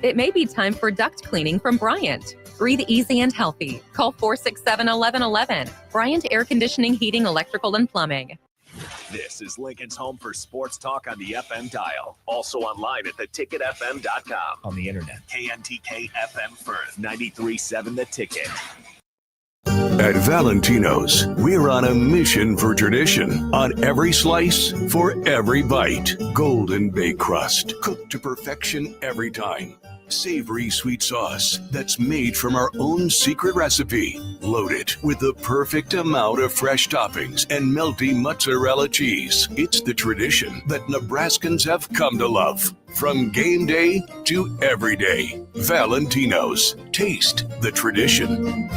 It may be time for duct cleaning from Bryant. Breathe easy and healthy. Call 467-1111. Bryant Air Conditioning, Heating, Electrical, and Plumbing. This is Lincoln's home for sports talk on the FM dial. Also online at theticketfm.com. On the internet, KNTK FM Firth, 93.7 The Ticket. At Valentino's, we're on a mission for tradition. On every slice, for every bite. Golden baked crust, cooked to perfection every time. Savory sweet sauce that's made from our own secret recipe. Loaded with the perfect amount of fresh toppings and melty mozzarella cheese. It's the tradition that Nebraskans have come to love. From game day to every day. Valentino's. Taste the tradition.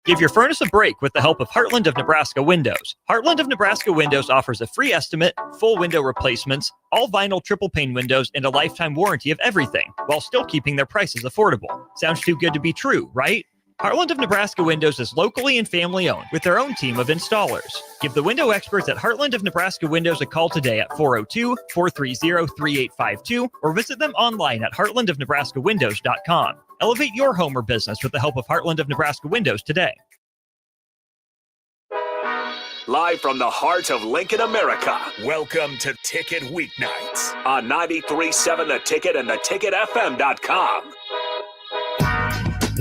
Give your furnace a break with the help of Heartland of Nebraska Windows. Heartland of Nebraska Windows offers a free estimate, full window replacements, all vinyl triple pane windows, and a lifetime warranty of everything, while still keeping their prices affordable. Sounds too good to be true, right? Heartland of Nebraska Windows is locally and family owned with their own team of installers. Give the window experts at Heartland of Nebraska Windows a call today at 402-430-3852 or visit them online at heartlandofnebraskawindows.com. Elevate your home or business with the help of Heartland of Nebraska Windows today. Live from the heart of Lincoln, America, welcome to Ticket Weeknights on 93.7 The Ticket and theticketfm.com.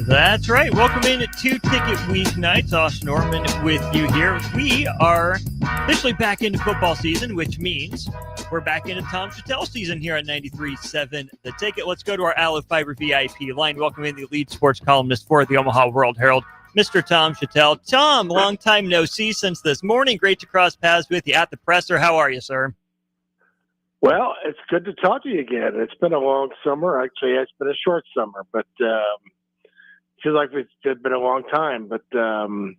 That's right. Welcome in to Ticket Weeknights. Austin Oerman with you here. We are officially back into football season, which means we're back into Tom Shatel season here at 93.7 The Ticket. Let's go to our Aloe Fiber VIP line. Welcome in the lead sports columnist for the Omaha World Herald, Mr. Tom Shatel. Tom, long time no see since this morning. Great to cross paths with you at the presser. How are you, sir? Well, it's good to talk to you again. It's been a long summer. Actually, it's been a short summer, but feels like it's been a long time. But I'm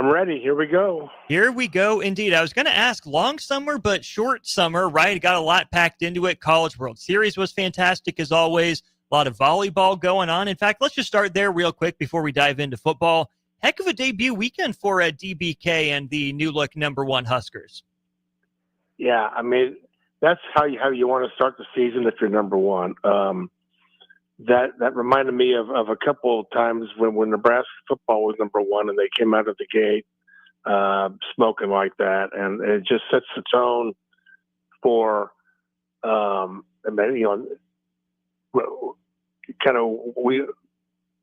ready. Here we go. Here we go, indeed. I was going to ask long summer, but short summer, right? Got a lot packed into it. College World Series was fantastic as always. A lot of volleyball going on. In fact, let's just start there real quick before we dive into football. Heck of a debut weekend for DBK and the new look #1 Huskers. Yeah, I mean, that's how you want to start the season if you're number one. That reminded me of a couple of times when Nebraska football was number one and they came out of the gate smoking like that, and it just sets the tone for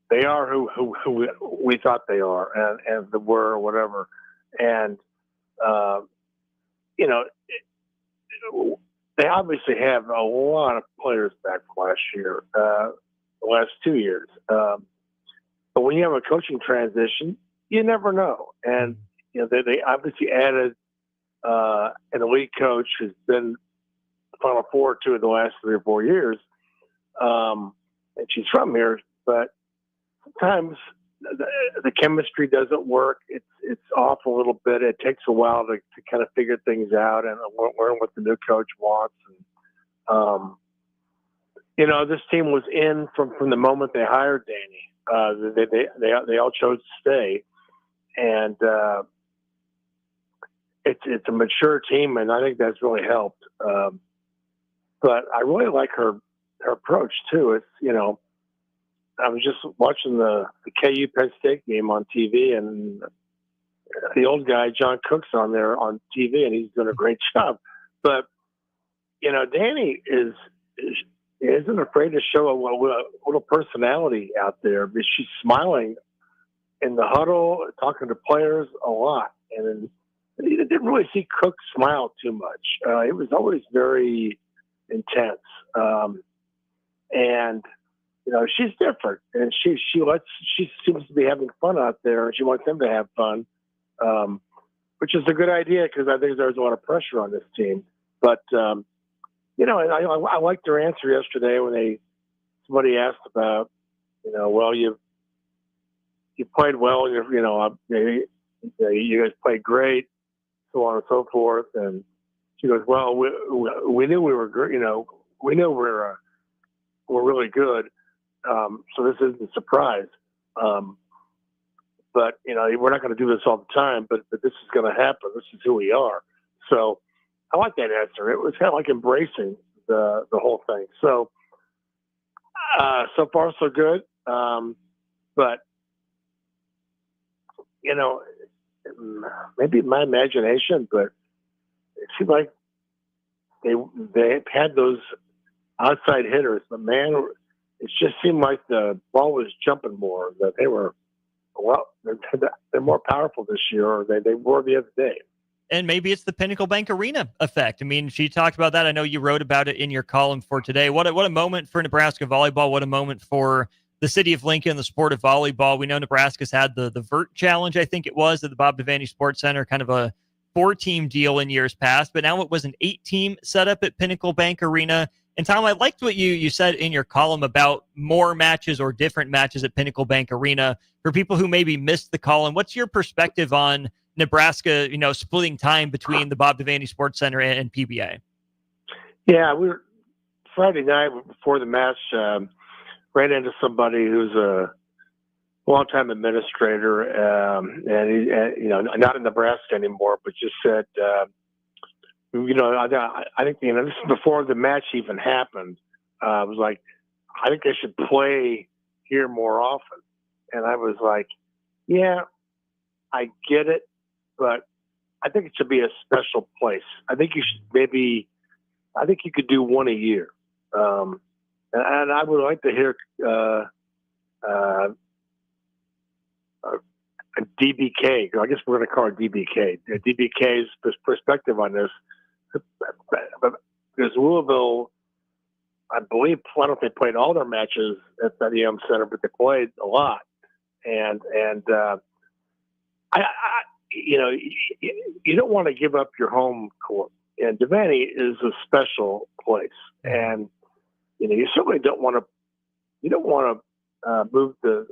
they are who we thought they are and the were or whatever, and they obviously have a lot of players back last year, the last 2 years. But when you have a coaching transition, you never know. And they obviously added an elite coach who's been Final Four 2 of the last 3 or 4 years, and she's from here. But sometimes the chemistry doesn't work. It's off a little bit. It takes a while to kind of figure things out and learn what the new coach wants. And, this team was in from the moment they hired Danny. They all chose to stay, and it's a mature team, and I think that's really helped. But I really like her approach too. It's I was just watching the KU Penn State game on TV, and the old guy John Cook's on there on TV, and he's doing a great job. But Danny isn't afraid to show a little personality out there. She's smiling in the huddle, talking to players a lot, and you didn't really see Cook smile too much. It was always very intense, and she's different, and she seems to be having fun out there, and she wants them to have fun, which is a good idea because I think there's a lot of pressure on this team. But I liked their answer yesterday when somebody asked about, you played well, you guys played great, so on and so forth, and she goes, well, we knew we were great, we knew we're really good. So this isn't a surprise. But, we're not going to do this all the time, but this is going to happen. This is who we are. So I like that answer. It was kind of like embracing the whole thing. So So far, so good. But, maybe my imagination, but it seemed like they had those outside hitters, but man, it just seemed like the ball was jumping more. That they were, they're more powerful this year, or they were the other day. And maybe it's the Pinnacle Bank Arena effect. I mean, she talked about that. I know you wrote about it in your column for today. What a moment for Nebraska volleyball. What a moment for the city of Lincoln, the sport of volleyball. We know Nebraska's had the Vert Challenge, I think it was, at the Bob Devaney Sports Center, kind of a 4-team deal in years past, but now it was an 8-team setup at Pinnacle Bank Arena. And Tom, I liked what you said in your column about more matches or different matches at Pinnacle Bank Arena. For people who maybe missed the column, what's your perspective on Nebraska, splitting time between the Bob Devaney Sports Center and PBA? Yeah, we were Friday night before the match, ran into somebody who's a longtime administrator, and he, not in Nebraska anymore, but just said, I think, this is before the match even happened. I was like, I think they should play here more often. And I was like, yeah, I get it, but I think it should be a special place. I think you could do one a year. And I would like to hear a DBK. I guess we're going to call it DBK. DBK's perspective on this, because Louisville, I believe, I don't know if they played all their matches at the EM Center, but they played a lot. And you don't want to give up your home court. And Devaney is a special place, and you certainly don't want to. You don't want to move the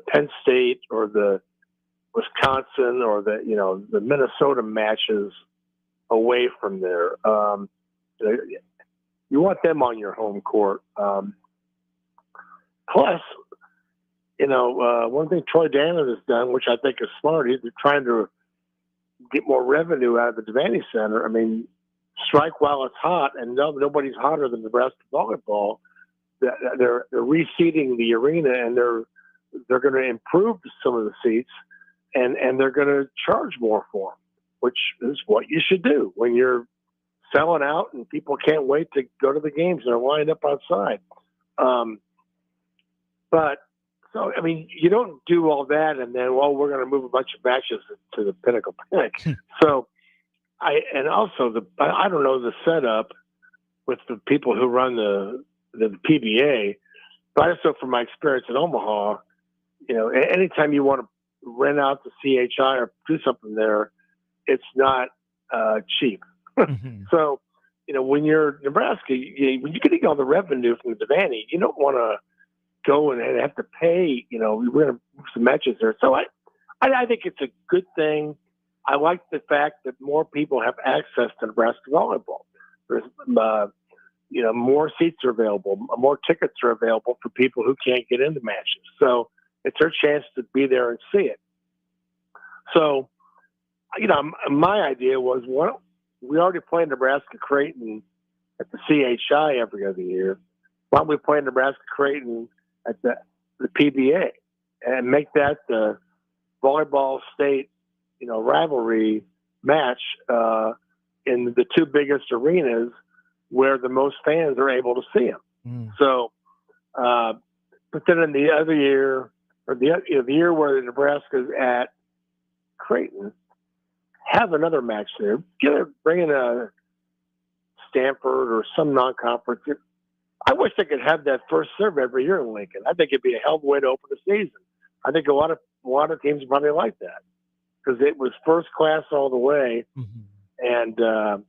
Penn State or the Wisconsin or the Minnesota matches away from there. You want them on your home court. Plus, one thing Troy Dannon has done, which I think is smart, he's trying to get more revenue out of the Devaney Center. I mean, strike while it's hot, and nobody's hotter than Nebraska volleyball. They're reseating the arena, and they're going to improve some of the seats, and they're going to charge more for them, which is what you should do when you're selling out and people can't wait to go to the games and are lined up outside. So, I mean, you don't do all that and then, we're going to move a bunch of matches to the Pinnacle Bank. So, I don't know the setup with the people who run the PBA, but I just know from my experience in Omaha, anytime you want to rent out the CHI or do something there, it's not cheap. Mm-hmm. So, when you're Nebraska, when you're getting all the revenue from the Devaney, you don't want to go and have to pay, we're going to move some matches there. So I think it's a good thing. I like the fact that more people have access to Nebraska volleyball. There's, more seats are available, more tickets are available for people who can't get into matches. So it's their chance to be there and see it. So, my idea was, we already play Nebraska Creighton at the CHI every other year. Why don't we play Nebraska Creighton at the PBA and make that the volleyball state, rivalry match in the two biggest arenas where the most fans are able to see them. Mm. So, but then in the other year, or the year where Nebraska's at Creighton, have another match there. Bring in a Stanford or some non-conference. I wish they could have that first serve every year in Lincoln. I think it'd be a hell of a way to open the season. I think a lot of teams probably like that because it was first class all the way, mm-hmm. and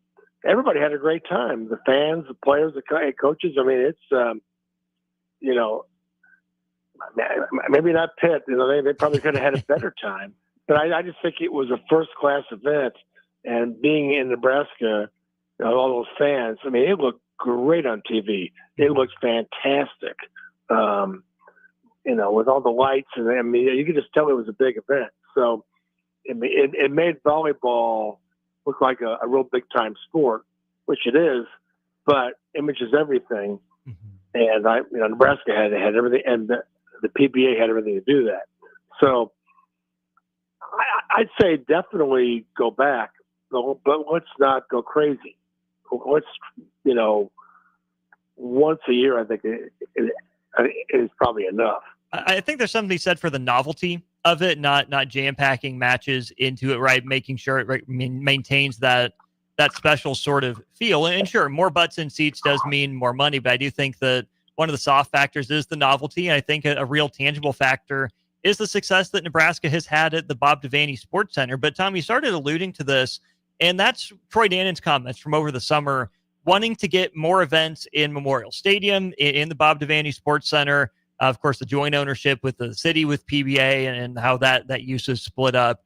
everybody had a great time. The fans, the players, the coaches. I mean, it's maybe not Pitt. They probably could have had a better time, but I just think it was a first class event. And being in Nebraska, all those fans. I mean, it looked great on TV. It looks fantastic, with all the lights, and I mean, you could just tell it was a big event. So it made volleyball look like a real big time sport, which it is. But image is everything, mm-hmm. and Nebraska had everything, and the PBA had everything to do that. So I'd say definitely go back, but let's not go crazy. Let's, once a year, I think it is probably enough. I think there's something said for the novelty of it, not jam-packing matches into it, right? Making sure it maintains that special sort of feel. And sure, more butts in seats does mean more money, but I do think that one of the soft factors is the novelty. And I think a real tangible factor is the success that Nebraska has had at the Bob Devaney Sports Center. But Tom, you started alluding to this, and that's Troy Dannon's comments from over the summer, wanting to get more events in Memorial Stadium, in the Bob Devaney Sports Center. Of course, the joint ownership with the city, with PBA, and how that use is split up.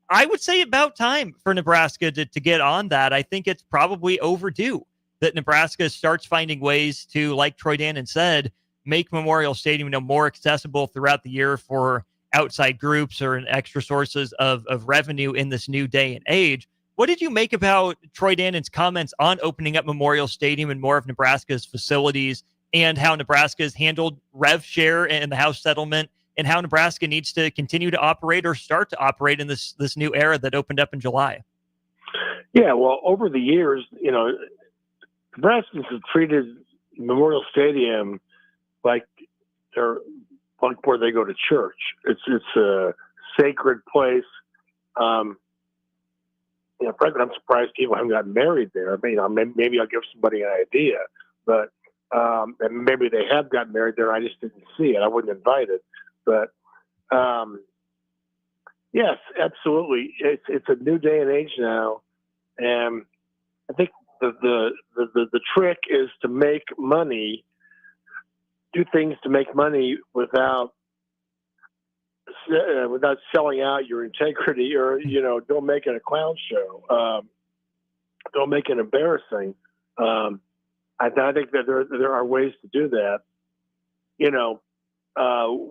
I would say about time for Nebraska to get on that. I think it's probably overdue that Nebraska starts finding ways to, like Troy Dannon said, make Memorial Stadium more accessible throughout the year for outside groups or extra sources of revenue in this new day and age. What did you make about Troy Dannon's comments on opening up Memorial Stadium and more of Nebraska's facilities, and how Nebraska has handled rev share and the House settlement, and how Nebraska needs to continue to operate or start to operate in this new era that opened up in July? Yeah, well, over the years, Nebraskans have treated Memorial Stadium like they're like where they go to church. It's a sacred place. Frankly, I'm surprised people haven't gotten married there. Maybe I'll give somebody an idea, but and maybe they have gotten married there. I just didn't see it. I wasn't invited. But yes, absolutely. It's a new day and age now, and I think the trick is to make money, do things to make money without selling out your integrity, or don't make it a clown show. Don't make it embarrassing. I think that there are ways to do that.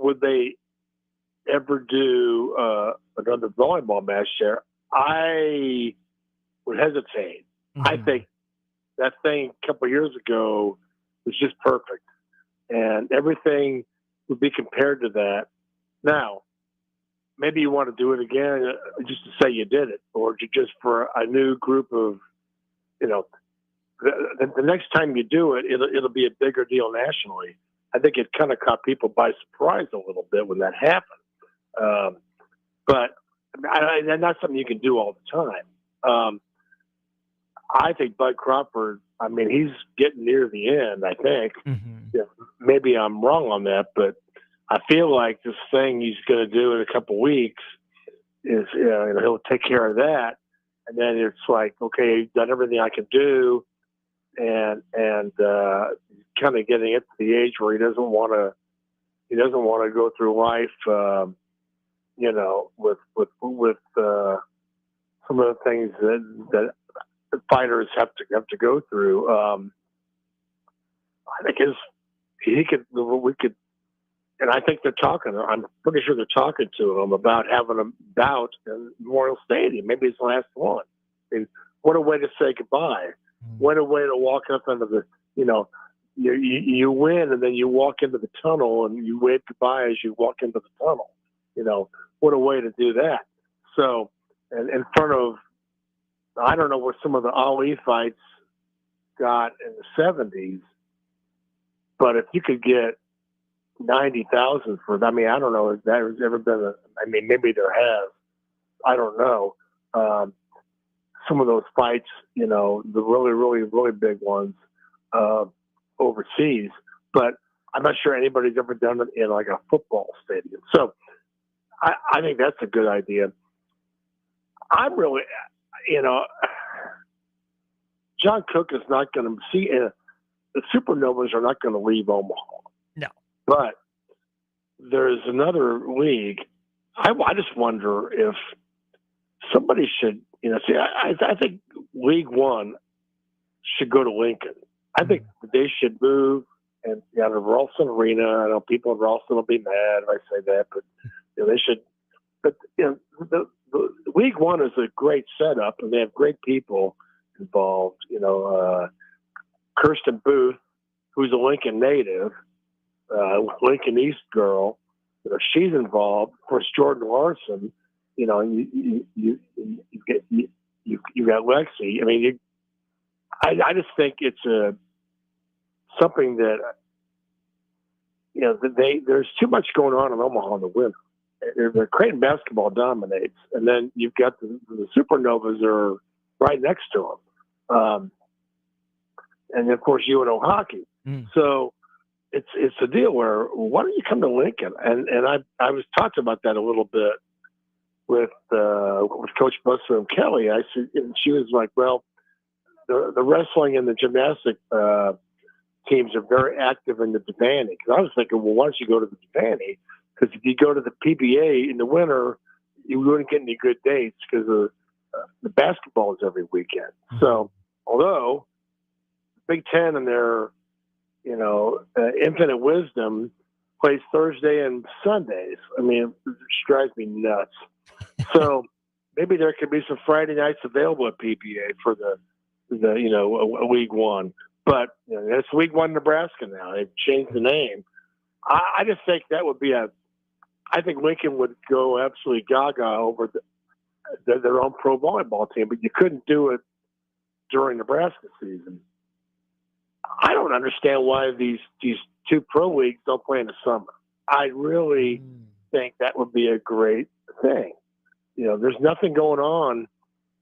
Would they ever do another volleyball match there? I would hesitate. Mm-hmm. I think that thing a couple of years ago was just perfect, and everything would be compared to that. Now, maybe you want to do it again just to say you did it, or just for a new group of, the next time you do it, it'll be a bigger deal nationally. I think it kind of caught people by surprise a little bit when that happened. But that's something you can do all the time. I think Bud Crawford, he's getting near the end, I think. Mm-hmm. Maybe I'm wrong on that, but I feel like this thing he's going to do in a couple of weeks is, he'll take care of that. And then it's like, okay, he's done everything I can do. And kind of getting it to the age where he doesn't want to go through life, with some of the things that fighters have to go through. I think we could, and I think they're talking. I'm pretty sure they're talking to him about having a bout in Memorial Stadium. Maybe it's the last one. What a way to say goodbye. What a way to walk up into the, you win, and then you walk into the tunnel and you wave goodbye as you walk into the tunnel. What a way to do that. So, and in front of, I don't know what some of the Ali fights got in the 70s, but if you could get 90,000 for, I don't know if that has ever been maybe there has. I don't know. Some of those fights, the really, really, really big ones overseas, but I'm not sure anybody's ever done it in like a football stadium. So I think that's a good idea. I'm really, John Cook is not going to see, the Supernovas are not going to leave Omaha. No. But there's another league. I just wonder if somebody should, I think League One should go to Lincoln. I think they should move and out of Ralston Arena. I know people in Ralston will be mad if I say that, but they should. But the League One is a great setup, and they have great people involved. Kirsten Booth, who's a Lincoln native, Lincoln East girl. She's involved. Of course, Jordan Larson. You got Lexi. I mean, I just think it's something that there's too much going on in Omaha in the winter. The Creighton basketball dominates, and then you've got the Supernovas are right next to them, and of course UNO hockey. So it's a deal where why don't you come to Lincoln? And I was talking about that a little bit with Coach Buster and Kelly. I said, and she was like, well, the wrestling and the gymnastic teams are very active in the Devani. Because I was thinking, well, why don't you go to the Devani? Because if you go to the PBA in the winter, you wouldn't get any good dates because the basketball is every weekend. So although Big Ten and their infinite wisdom plays Thursday and Sundays, I mean, it drives me nuts. So maybe there could be some Friday nights available at PBA for the League One. But it's League One Nebraska now. They've changed the name. I just think that would be I think Lincoln would go absolutely gaga over their own pro volleyball team, but you couldn't do it during Nebraska season. I don't understand why these two pro leagues don't play in the summer. I really think that would be a great thing. There's nothing going on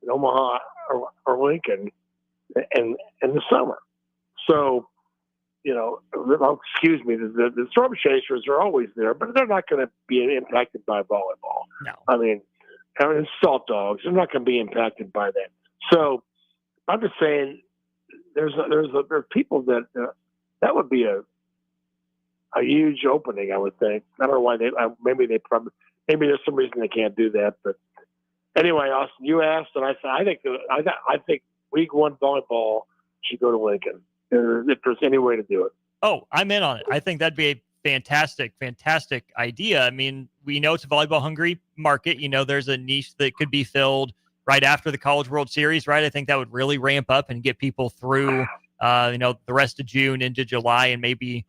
in Omaha or Lincoln in the summer. So, excuse me, the Storm Chasers are always there, but they're not going to be impacted by volleyball. No. I mean, Salt Dogs, they're not going to be impacted by that. So I'm just saying there are people that would be a huge opening, I would think. I don't know why maybe there's some reason they can't do that, but anyway, Austin, you asked, and I said I think League One volleyball should go to Lincoln if there's any way to do it. Oh, I'm in on it. I think that'd be a fantastic idea. I mean, we know it's a volleyball hungry market. There's a niche that could be filled right after the College World Series, right? I think that would really ramp up and get people through, the rest of June into July and maybe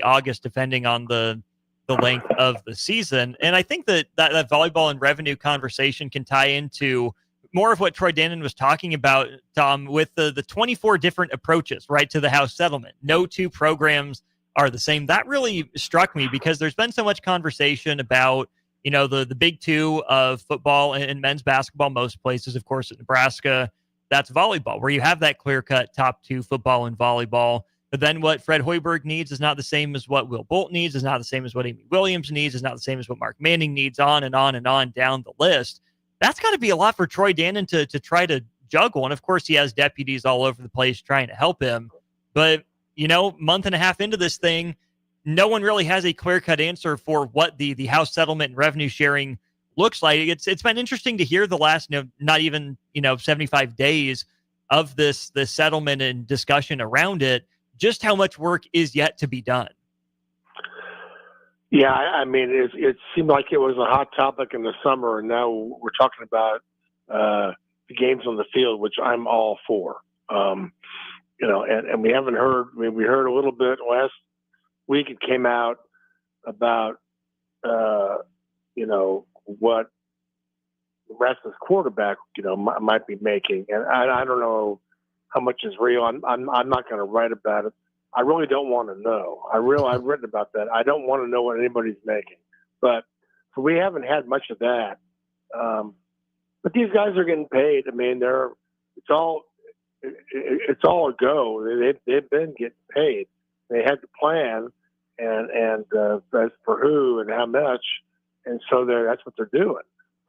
August, depending on the length of the season. And I think that volleyball and revenue conversation can tie into more of what Troy Dannon was talking about, Tom, with the 24 different approaches, right, to the house settlement. No two programs are the same. That really struck me because there's been so much conversation about, the big two of football and men's basketball. Most places, of course, at Nebraska, that's volleyball, where you have that clear-cut top two, football and volleyball. But then what Fred Hoiberg needs is not the same as what Will Bolt needs, is not the same as what Amy Williams needs, is not the same as what Mark Manning needs, on and on and on down the list. That's got to be a lot for Troy Dannon to try to juggle. And of course, he has deputies all over the place trying to help him. But, month and a half into this thing, no one really has a clear-cut answer for what the house settlement and revenue sharing looks like. It's been interesting to hear the last, not even, 75 days of this settlement and discussion around it, just how much work is yet to be done. Yeah, I mean, it seemed like it was a hot topic in the summer, and now we're talking about the games on the field, which I'm all for. And we haven't heard. I mean, we heard a little bit last week. It came out about what Nebraska's quarterback might be making, and I don't know how much is real. I'm not going to write about it. I really don't want to know. I've written about that. I don't want to know what anybody's making. But so we haven't had much of that. But these guys are getting paid. I mean, it's all a go. They've been getting paid. They had the plan, and as for who and how much, and so that's what they're doing.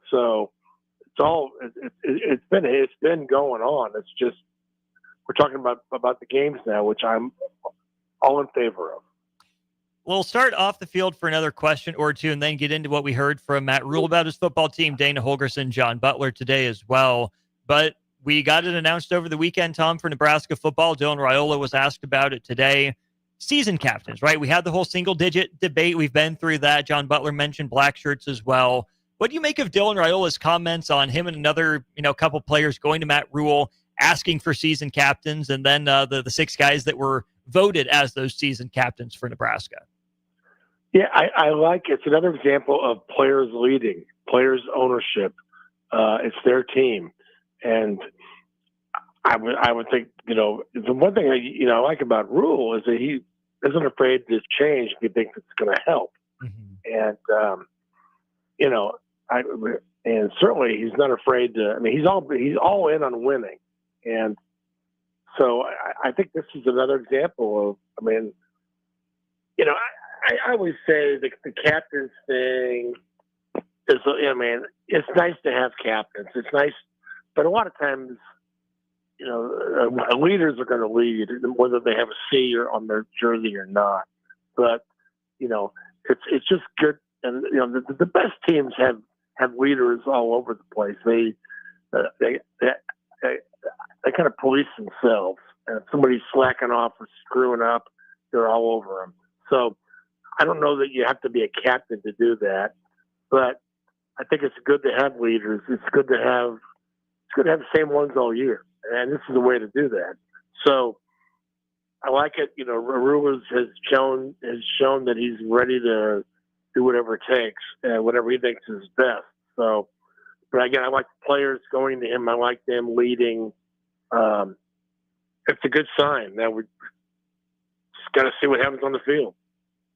So it's been going on. It's just we're talking about the games now, which I'm all in favor of. We'll start off the field for another question or two and then get into what we heard from Matt Rule about his football team, Dana Holgerson, John Butler today as well. But we got it announced over the weekend, Tom, for Nebraska football. Dylan Raiola was asked about it today. Season captains, right? We had the whole single-digit debate. We've been through that. John Butler mentioned black shirts as well. What do you make of Dylan Raiola's comments on him and another, couple players going to Matt Rule, asking for season captains, and then the six guys that were voted as those seasoned captains for Nebraska. Yeah, I like it's another example of players leading, players ownership. It's their team, and I would think, the one thing I like about Rule is that he isn't afraid to change if he thinks it's going to help, and and certainly he's not afraid to. I mean, he's all in on winning, and so I think this is another example of. I mean, I always say the captain's thing is, it's nice to have captains. It's nice, but a lot of times, leaders are going to lead, whether they have a C on their jersey or not. But it's just good, and the best teams have leaders all over the place. They kind of police themselves, and if somebody's slacking off or screwing up, they're all over them. So I don't know that you have to be a captain to do that, but I think it's good to have leaders. It's good to have the same ones all year, and this is a way to do that. So I like it. Rulers has shown that he's ready to do whatever it takes, whatever he thinks is best. So, but again, I like the players going to him. I like them leading. It's a good sign. Now we just got to see what happens on the field.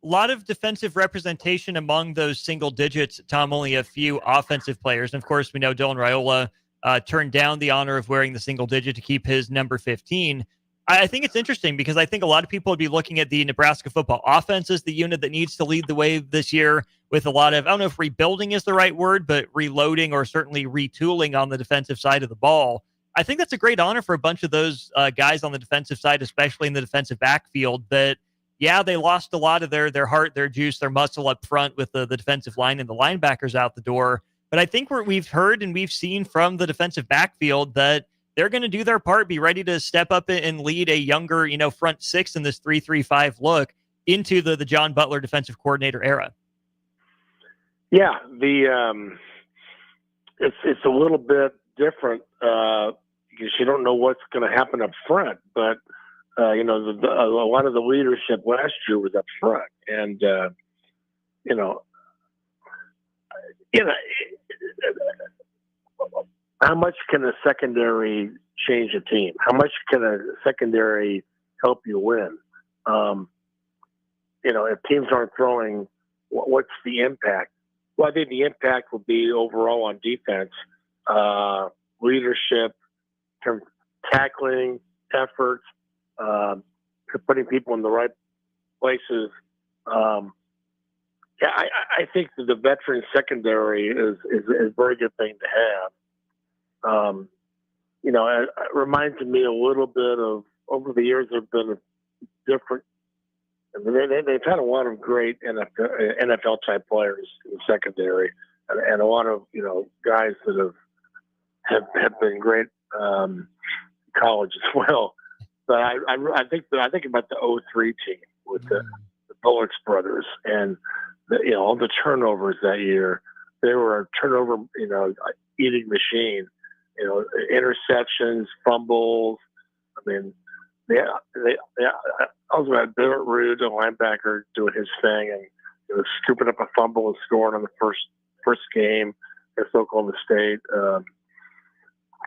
A lot of defensive representation among those single digits, Tom, only a few offensive players. And of course, we know Dylan Raiola turned down the honor of wearing the single digit to keep his number 15. I think it's interesting because I think a lot of people would be looking at the Nebraska football offense as the unit that needs to lead the way this year, with a lot of, I don't know if rebuilding is the right word, but reloading or certainly retooling on the defensive side of the ball. I think that's a great honor for a bunch of those guys on the defensive side, especially in the defensive backfield, that yeah, they lost a lot of their heart, their juice, their muscle up front with the defensive line and the linebackers out the door. But I think we've heard and we've seen from the defensive backfield that they're going to do their part, be ready to step up and lead a younger, front six in this 3-3-5 look into the John Butler defensive coordinator era. Yeah, it's a little bit different because you don't know what's going to happen up front, but a lot of the leadership last year was up front, and how much can a secondary change a team? How much can a secondary help you win? If teams aren't throwing, what's the impact? Well, I think the impact will be overall on defense, leadership, tackling, effort, putting people in the right places. I think that the veteran secondary is a very good thing to have. It reminds me a little bit of, over the years, there have been different. They've had a lot of great NFL type players in the secondary, and a lot of guys that have been great college as well. But I think about the 2003 team with the Bullocks brothers and all the turnovers that year. They were a turnover eating machine. Interceptions, fumbles. I mean, they also had Barrett Rude, a linebacker, doing his thing and scooping up a fumble and scoring on the first game against Oklahoma State.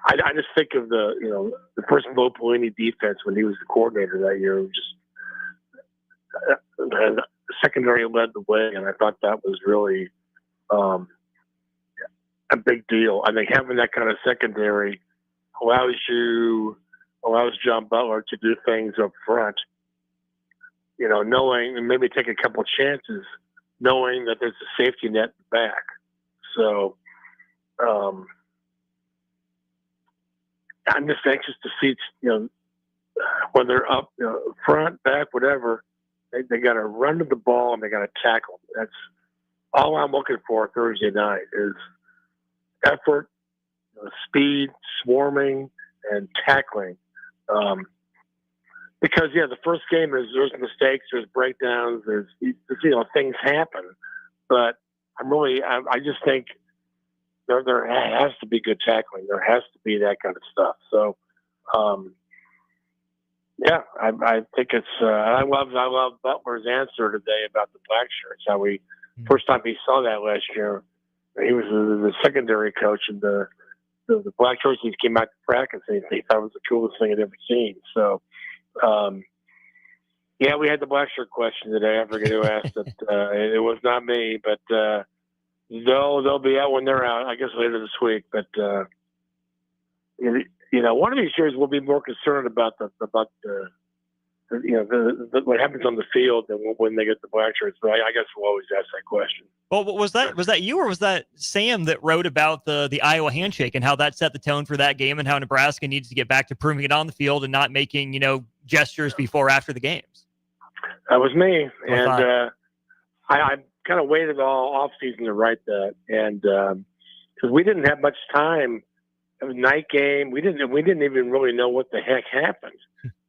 I just think of the first Bo Pelini defense when he was the coordinator that year. It was just the secondary led the way, and I thought that was really a big deal. I think having that kind of secondary allows John Butler to do things up front, knowing, and maybe take a couple chances, knowing that there's a safety net in the back. So I'm just anxious to see, when they're up, front, back, whatever, they got to run to the ball and they got to tackle. That's all I'm looking for Thursday night is effort, speed, swarming, and tackling. Because the first game there's mistakes, there's breakdowns, there's things happen, but I just think there has to be good tackling. There has to be that kind of stuff. So Yeah, I think it's. I love Butler's answer today about the black shirts. How first time he saw that last year, he was the secondary coach, and the black jerseys came out to practice, and he thought it was the coolest thing I'd ever seen. So, yeah, we had the black shirt question today. I forget who asked it. It was not me, but they'll be out when they're out. I guess later this week. But one of these years we'll be more concerned about what happens on the field than when they get the black shirts. But I guess we'll always ask that question. Well, was that you, or was that Sam that wrote about the Iowa handshake and how that set the tone for that game, and how Nebraska needs to get back to proving it on the field and not making gestures before or after the games? That was me, and I kind of waited all off season to write that, and because we didn't have much time. It was a night game. We didn't even really know what the heck happened.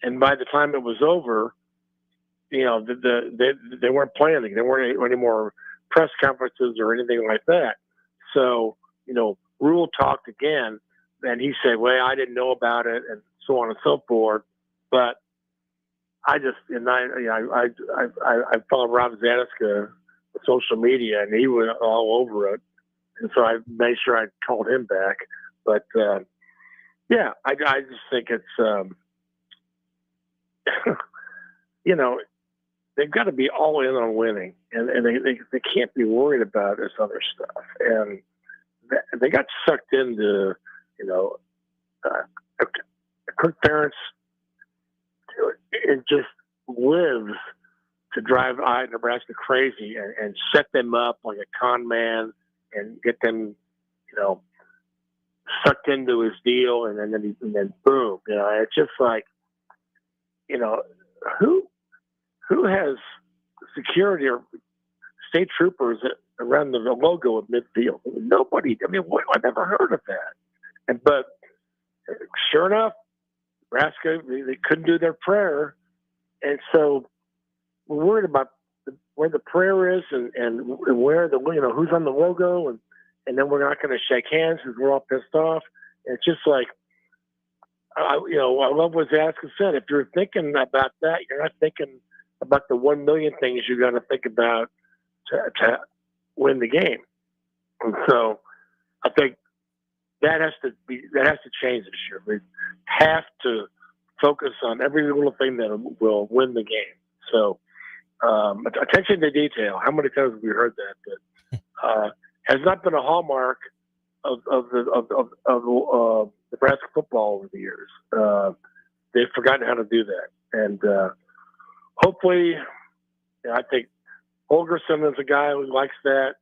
And by the time it was over, they weren't playing. There weren't any more press conferences or anything like that. So, Rule talked again, and he said, well, I didn't know about it, and so on and so forth. But I followed Rob Zaniska on social media, and he was all over it. And so I made sure I called him back. But, yeah, I just think it's, they've got to be all in on winning, and they can't be worried about this other stuff. And they got sucked into, Kirk Ferentz, it just lives to drive Nebraska crazy and set them up like a con man and get them, sucked into his deal, and then boom, it's just like, who has security or state troopers around the logo of midfield? Nobody. I mean, I never heard of that. But sure enough, Nebraska, they couldn't do their prayer, and so we're worried about where the prayer is and where who's on the logo, and then we're not going to shake hands because we're all pissed off. And it's just like, I love what Zaska said. If you're thinking about that, you're not thinking about the 1 million things you got to think about to win the game. And so I think that has to change this year. We have to focus on every little thing that will win the game. So attention to detail. How many times have we heard that? Has not been a hallmark of Nebraska football over the years. They've forgotten how to do that, and hopefully, I think Holgerson is a guy who likes that.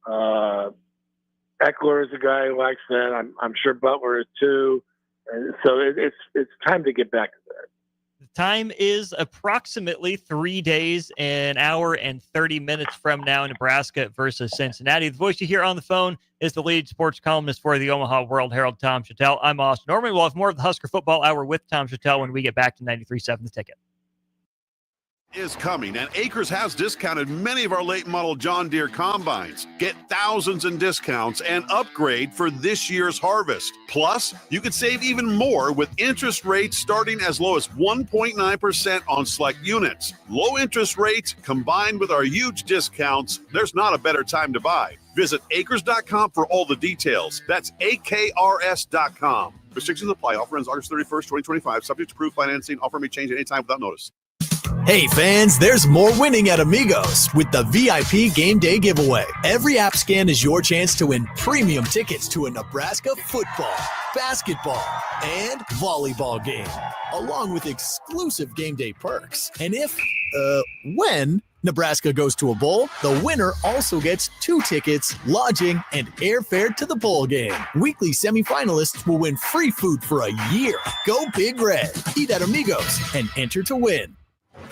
Eckler is a guy who likes that. I'm sure Butler is too, and so it's time to get back to that. The time is approximately 3 days, an hour and 30 minutes from now. Nebraska versus Cincinnati. The voice you hear on the phone is the lead sports columnist for the Omaha World Herald, Tom Shatel. I'm Austin Oerman. We'll have more of the Husker Football Hour with Tom Shatel when we get back to 93.7 The Ticket. Is coming, and Acres has discounted many of our late model John Deere combines. Get thousands in discounts and upgrade for this year's harvest. Plus, you could save even more with interest rates starting as low as 1.9% on select units. Low interest rates combined with our huge discounts, there's not a better time to buy. Visit acres.com for all the details. That's AKRS.com. Restrictions apply. Offer ends August 31st, 2025. Subject to approved financing. Offer may change at any time without notice. Hey fans, there's more winning at Amigos with the VIP Game Day giveaway. Every app scan is your chance to win premium tickets to a Nebraska football, basketball, and volleyball game, along with exclusive game day perks. And when Nebraska goes to a bowl, the winner also gets 2 tickets, lodging, and airfare to the bowl game. Weekly semifinalists will win free food for a year. Go Big Red. Eat at Amigos and enter to win.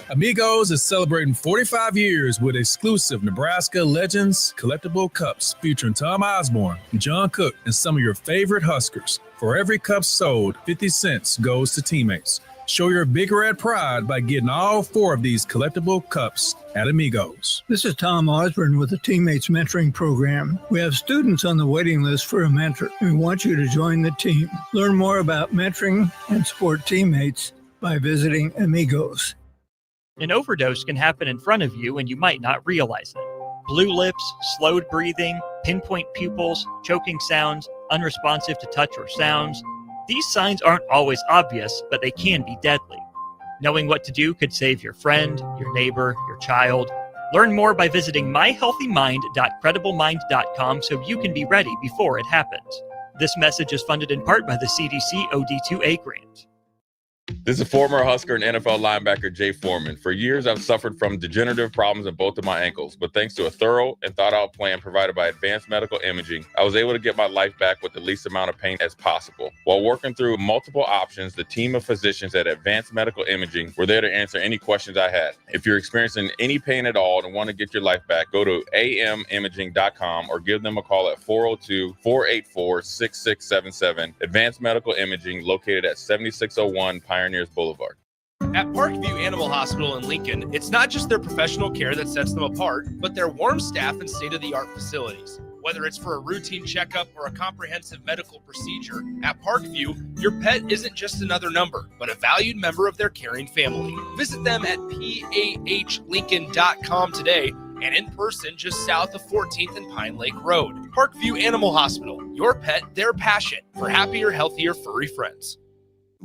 Amigos is celebrating 45 years with exclusive Nebraska Legends collectible cups featuring Tom Osborne, John Cook, and some of your favorite Huskers. For every cup sold, 50 cents goes to teammates. Show your Big Red pride by getting all 4 of these collectible cups at Amigos. This is Tom Osborne with the Teammates Mentoring Program. We have students on the waiting list for a mentor. We want you to join the team. Learn more about mentoring and support teammates by visiting Amigos. An overdose can happen in front of you and you might not realize it. Blue lips, slowed breathing, pinpoint pupils, choking sounds, unresponsive to touch or sounds. These signs aren't always obvious, but they can be deadly. Knowing what to do could save your friend, your neighbor, your child. Learn more by visiting myhealthymind.crediblemmind.com so you can be ready before it happens. This message is funded in part by the CDC OD2A grant. This is former Husker and NFL linebacker Jay Foreman. For years, I've suffered from degenerative problems in both of my ankles, but thanks to a thorough and thought-out plan provided by Advanced Medical Imaging, I was able to get my life back with the least amount of pain as possible. While working through multiple options, the team of physicians at Advanced Medical Imaging were there to answer any questions I had. If you're experiencing any pain at all and want to get your life back, go to amimaging.com or give them a call at 402-484-6677. Advanced Medical Imaging, located at 7601 Pioneers Boulevard. At Parkview Animal Hospital in Lincoln, it's not just their professional care that sets them apart, but their warm staff and state-of-the-art facilities. Whether it's for a routine checkup or a comprehensive medical procedure, at Parkview, your pet isn't just another number, but a valued member of their caring family. Visit them at pahlincoln.com today and in person just south of 14th and Pine Lake Road. Parkview Animal Hospital, your pet, their passion for happier, healthier, furry friends.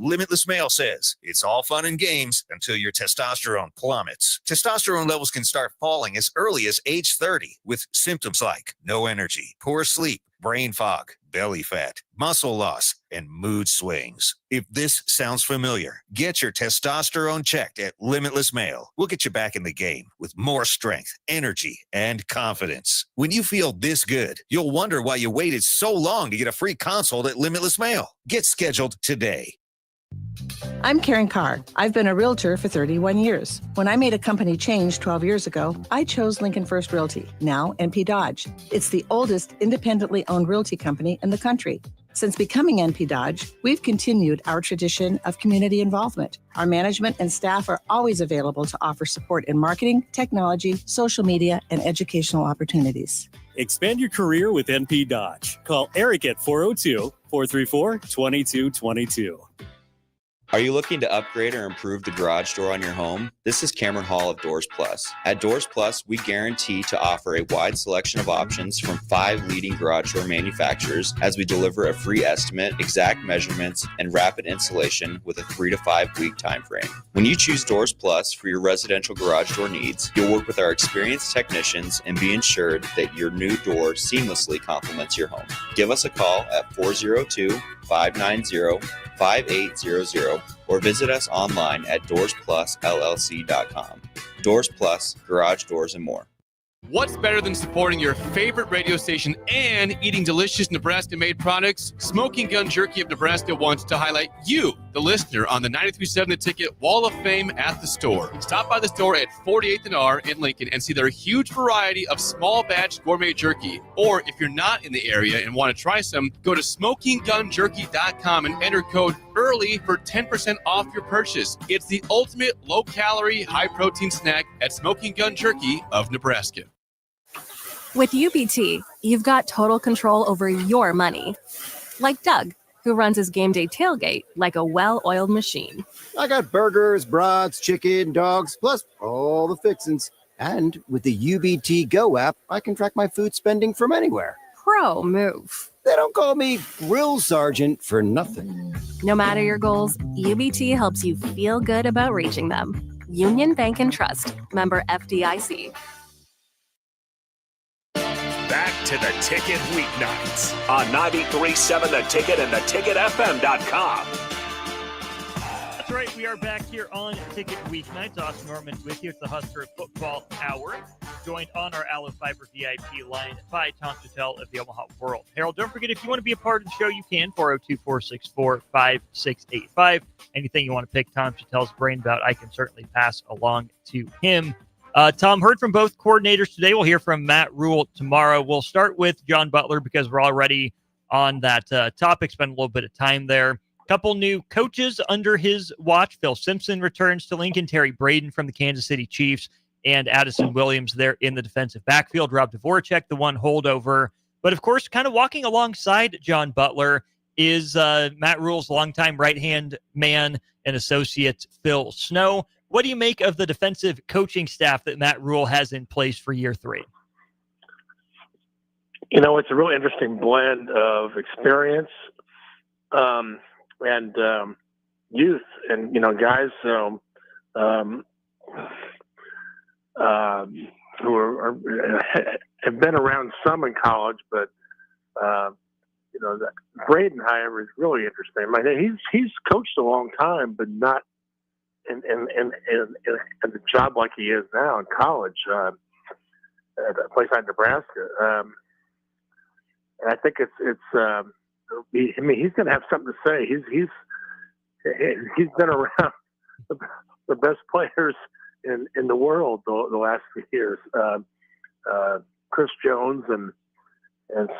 Limitless Male says, it's all fun and games until your testosterone plummets. Testosterone levels can start falling as early as age 30 with symptoms like no energy, poor sleep, brain fog, belly fat, muscle loss, and mood swings. If this sounds familiar, get your testosterone checked at Limitless Male. We'll get you back in the game with more strength, energy, and confidence. When you feel this good, you'll wonder why you waited so long to get a free consult at Limitless Male. Get scheduled today. I'm Karen Carr. I've been a realtor for 31 years. When I made a company change 12 years ago, I chose Lincoln First Realty, now NP Dodge. It's the oldest independently owned realty company in the country. Since becoming NP Dodge, we've continued our tradition of community involvement. Our management and staff are always available to offer support in marketing, technology, social media, and educational opportunities. Expand your career with NP Dodge. Call Eric at 402-434-2222. Are you looking to upgrade or improve the garage door on your home? This is Cameron Hall of Doors Plus. At Doors Plus, we guarantee to offer a wide selection of options from 5 leading garage door manufacturers as we deliver a free estimate, exact measurements, and rapid installation with a 3 to 5 week time frame. When you choose Doors Plus for your residential garage door needs, you'll work with our experienced technicians and be ensured that your new door seamlessly complements your home. Give us a call at 402-590-5800 or visit us online at DoorsPlusLLC.com. Doors Plus, garage doors and more. What's better than supporting your favorite radio station and eating delicious Nebraska-made products? Smoking Gun Jerky of Nebraska wants to highlight you, the listener, on the 93.7 The Ticket Wall of Fame at the store. Stop by the store at 48th and R in Lincoln and see their huge variety of small batch gourmet jerky. Or if you're not in the area and want to try some, go to SmokingGunJerky.com and enter code EARLY for 10% off your purchase. It's the ultimate low-calorie, high-protein snack at Smoking Gun Jerky of Nebraska. With UBT, you've got total control over your money. Like Doug, who runs his game day tailgate like a well-oiled machine. I got burgers, brats, chicken, dogs, plus all the fixins. And with the UBT Go app, I can track my food spending from anywhere. Pro move. They don't call me Grill Sergeant for nothing. No matter your goals, UBT helps you feel good about reaching them. Union Bank and Trust. Member FDIC. Back to the Ticket weeknights on 93.7 The Ticket and theticketfm.com. That's right. We are back here on Ticket Weeknights. Austin Oerman with you. It's the Husker Football Hour. Joined on our Allo Fiber VIP line by Tom Shatel of the Omaha World Herald. Don't forget, if you want to be a part of the show, you can. 402-464-5685. Anything you want to pick Tom Shatel's brain about, I can certainly pass along to him. Tom, heard from both coordinators today. We'll hear from Matt Rule tomorrow. We'll start with John Butler because we're already on that topic. Spend a little bit of time there. Couple new coaches under his watch. Phil Simpson returns to Lincoln. Terry Braden from the Kansas City Chiefs and Addison Williams there in the defensive backfield. Rob Dvorak, the one holdover. But, of course, kind of walking alongside John Butler is Matt Rule's longtime right-hand man and associate Phil Snow. What do you make of the defensive coaching staff that Matt Rule has in place for year 3? It's a really interesting blend of experience and youth, and guys who have been around some in college, but Braden, however, is really interesting. I mean, he's coached a long time, but not in a job like he is now in college at a place like Nebraska. And I think it's he's going to have something to say. He's been around the best players in the world the last few years, Chris Jones and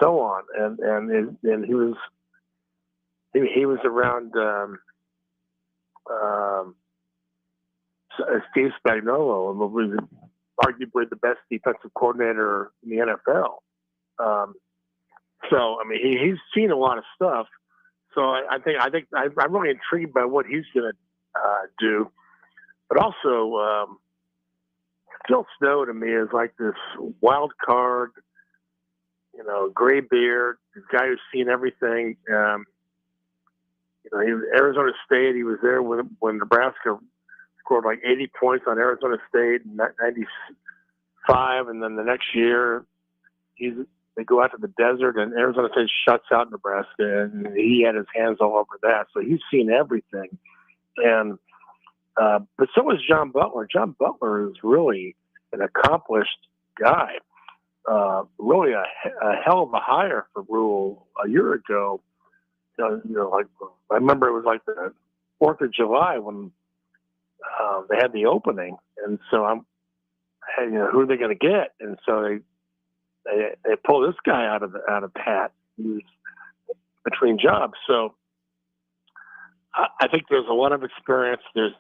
so on, and he was around Steve Spagnuolo, and was arguably the best defensive coordinator in the NFL. So I mean, he's seen a lot of stuff. So I think I'm really intrigued by what he's going to do. But also, Phil Snow to me is like this wild card, gray beard, this guy who's seen everything. He was Arizona State. He was there when Nebraska scored like 80 points on Arizona State in 95, and then the next year they go out to the desert, and Arizona State shuts out Nebraska, and he had his hands all over that. So he's seen everything. And but so is John Butler. John Butler is really an accomplished guy. Really a hell of a hire for Rule a year ago. Like I remember it was like the 4th of July when they had the opening, and so who are they going to get? And so they pull this guy out of the hat. He's between jobs. So I think there's a lot of experience. There's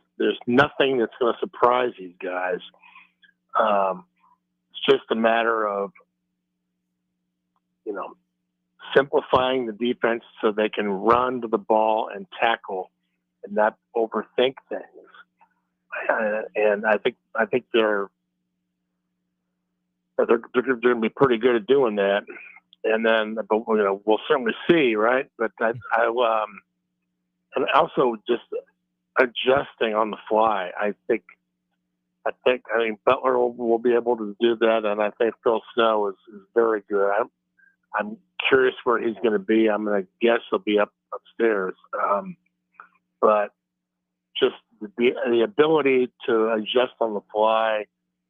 nothing that's going to surprise these guys. It's just a matter of simplifying the defense so they can run to the ball and tackle and not overthink things. And I think they're going to be pretty good at doing that. And then, but we'll certainly see, right? But and also just adjusting on the fly. I think Butler will be able to do that, and I think Phil Snow is very good. I'm curious where he's going to be. I'm going to guess he'll be upstairs. But just the ability to adjust on the fly,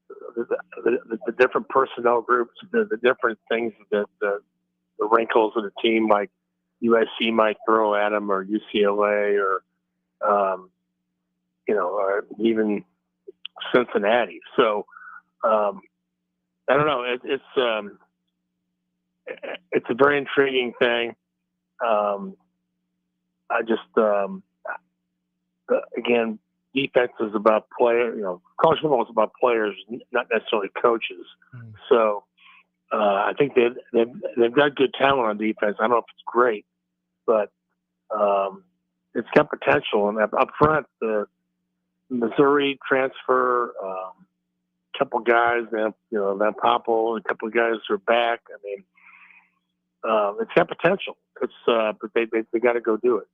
the different personnel groups, the different things that the wrinkles of the team like USC might throw at him, or UCLA, or or even Cincinnati. So I don't know. It's a very intriguing thing. Again, defense is about college football is about players, not necessarily coaches. So I think they've got good talent on defense. I don't know if it's great, but it's got potential. And up front, the Missouri transfer, a couple guys, Van Poppel, a couple of guys who are back. I mean, it's got potential. But they got to go do it.